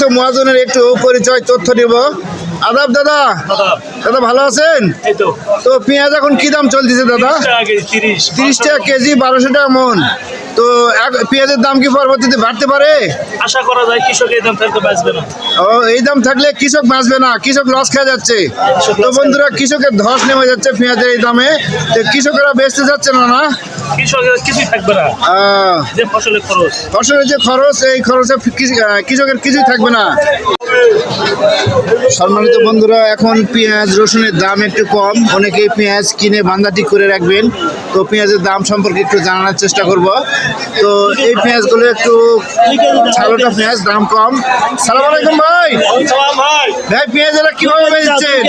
তো মহাজনের একটু পরিচয় তথ্য দিব। আদাব দাদা। দাদা ভালো আছেন? তো পেঁয়াজ এখন কি দাম চলতেছে দাদা? 30 টাকা কেজি, 1200 টাকা মন। তো পেঁয়াজের দাম কি পরবর্তীতে বাড়তে পারে? আশা করা যায় কৃষক এই দাম থাকতে বাঁচবে না। ও, এই দাম থাকলে কৃষক বাঁচবে না, কৃষক লস খেয়ে যাচ্ছে। তো বন্ধুরা, কৃষকের ধস নেমে যাচ্ছে পেঁয়াজের এই দামে। তো কৃষকেরা বেচতে যাচ্ছে না, না কৃষকের কিছুই থাকবে না। যে ফসলের যে খরচ, এই খরচে কৃষকের কিছুই থাকবে না। সম্মানিত বন্ধুরা, এখন পেঁয়াজ রসুনের দাম একটু কম, অনেকেই পেঁয়াজ কিনে বান্দাটি করে রাখবেন। তো পেঁয়াজের দাম সম্পর্কে একটু জানার চেষ্টা করব। তো এই পেঁয়াজগুলো একটু ছালোটা পেঁয়াজ, দাম কম। সালাম আলাইকুম ভাই। ভাই পেঁয়াজ এরা কিভাবে বেচছেন?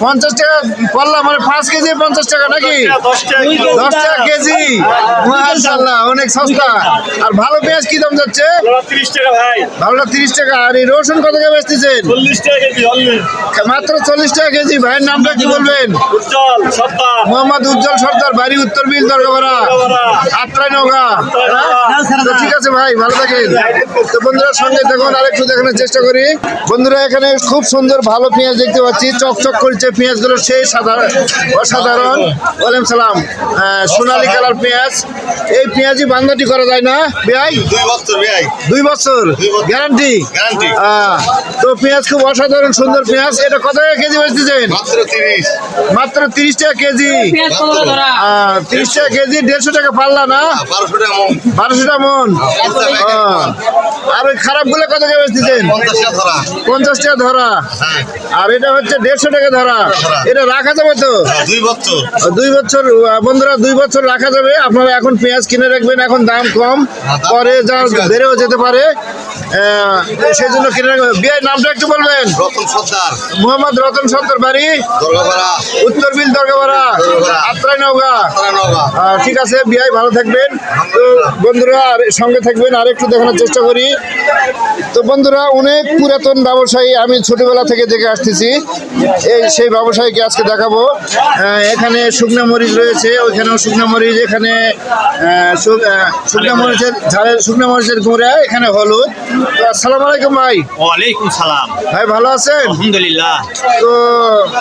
50 টাকা পাল্লা, মানে 5 কেজি 50 টাকা নাকি? 10 টাকা কেজি, মাশাআল্লাহ, অনেক সস্তা। আর ভালো পেঁয়াজ কি দাম যাচ্ছে? 30 টাকা ভাই। ভালোটা 30 টাকা। আর এই রসুন কত টাকা বেচতেছেন? 40 টাকা কেজি অনলি। মাত্র 40 টাকা কেজি। ভাইয়ের নামটা কি বলবেন? উজ্জ্বল সত্তার। মোহাম্মদ উজ্জ্বল সর্দার, বাড়ি উত্তর বিল, দরগাপাড়া, আত্রাই নওগাঁ। তো ঠিক আছে ভাই, ভালো থাকেন। তো বন্ধুরা সঙ্গে দেখুন, আরেকটু দেখানোর চেষ্টা করি। বন্ধুরা, এখানে খুব সুন্দর ভালো পেঁয়াজ দেখতে পাচ্ছি, চকচক করছে পেঁয়াজগুলো, সেই অসাধারণ। ওয়ালাইকুম সালাম। সোনালী কালার পেঁয়াজ। এই পেঁয়াজই বান্দাটি করা যায় না ভাই? 2 বছর গ্যারান্টি। তো পেঁয়াজ খুব অসাধারণ সুন্দর পেঁয়াজ। এটা কত টাকা কেজি বেচতেছেন? মাত্র 30 টাকা কেজি। 30 টাকা কেজি, 150 টাকা পাল্লা না? 1200 টাকা মন। আর ওই খারাপ গুলো কত টাকা বেচতেছেন? 50 টাকা ধরা। আর এটা হচ্ছে 150 টাকা ধরা। এটা রাখা যাবে তো? 2 বছর বন্ধুরা, 2 বছর রাখা যাবে। আপনারা এখন পেঁয়াজ কিনে রাখবেন, এখন দাম কম, পরে যা বেড়েও যেতে পারে, সেই জন্য কিনে রাখবেন। বিয়ের নামটা একটু বলবেন? মোহাম্মদ রতন সর্দার, বাড়ি উত্তর বিল, দরগাপাড়া, আত্রাই নওগাঁ। ঠিক আছে বিয়াই, ভালো থাকবেন। তো বন্ধুরা আর সঙ্গে থাকবেন, আর একটু দেখানোর চেষ্টা করি। তো বন্ধুরা, অনেক পুরাতন ব্যবসায়ী আমি ছোটবেলা থেকে দেখে আসতেছি, সেই ব্যবসায়ীকে আজকে দেখাবো। এখানে শুকনো মরিচ রয়েছে, ওইখানেও শুকনো মরিচ, এখানে শুকনো মরিচের ঝালের, শুকনো মরিচের গুঁড়া, এখানে হলুদ। তো আসসালামু আলাইকুম ভাই। ওয়ালাইকুম সালাম ভাই, ভালো আছেন? আলহামদুলিল্লাহ। তো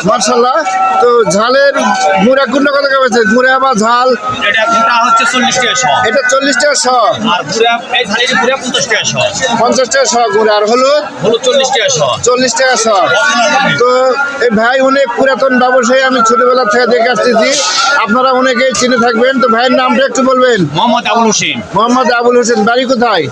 মাশাআল্লাহ। তো ঝালের গুঁড়া কোনটা কত টাকা বেচেন? গুঁড়া বা ঝাল? এটা গুঁড়া হচ্ছে 40 টাকা শ। এটা 40 টাকা শ। আর গুঁড়া, এই ঝালের গুঁড়া 50 টাকা শ। 50 টাকা শ গুঁড়া। আর হলুদ? 40 টাকা শ। 40 টাকা শ। তো এই ভাই অনেক পুরাতন ব্যবসায়ী, আমি ছোটবেলা থেকে দেখে আসতেছি, আপনারা অনেকেই চিনে থাকবেন। তো ভাইয়ের নামটা একটু বলবেন? মোহাম্মদ আবুল হোসেন। মোহাম্মদ আবুল হোসেন, বাড়ি কোথায়?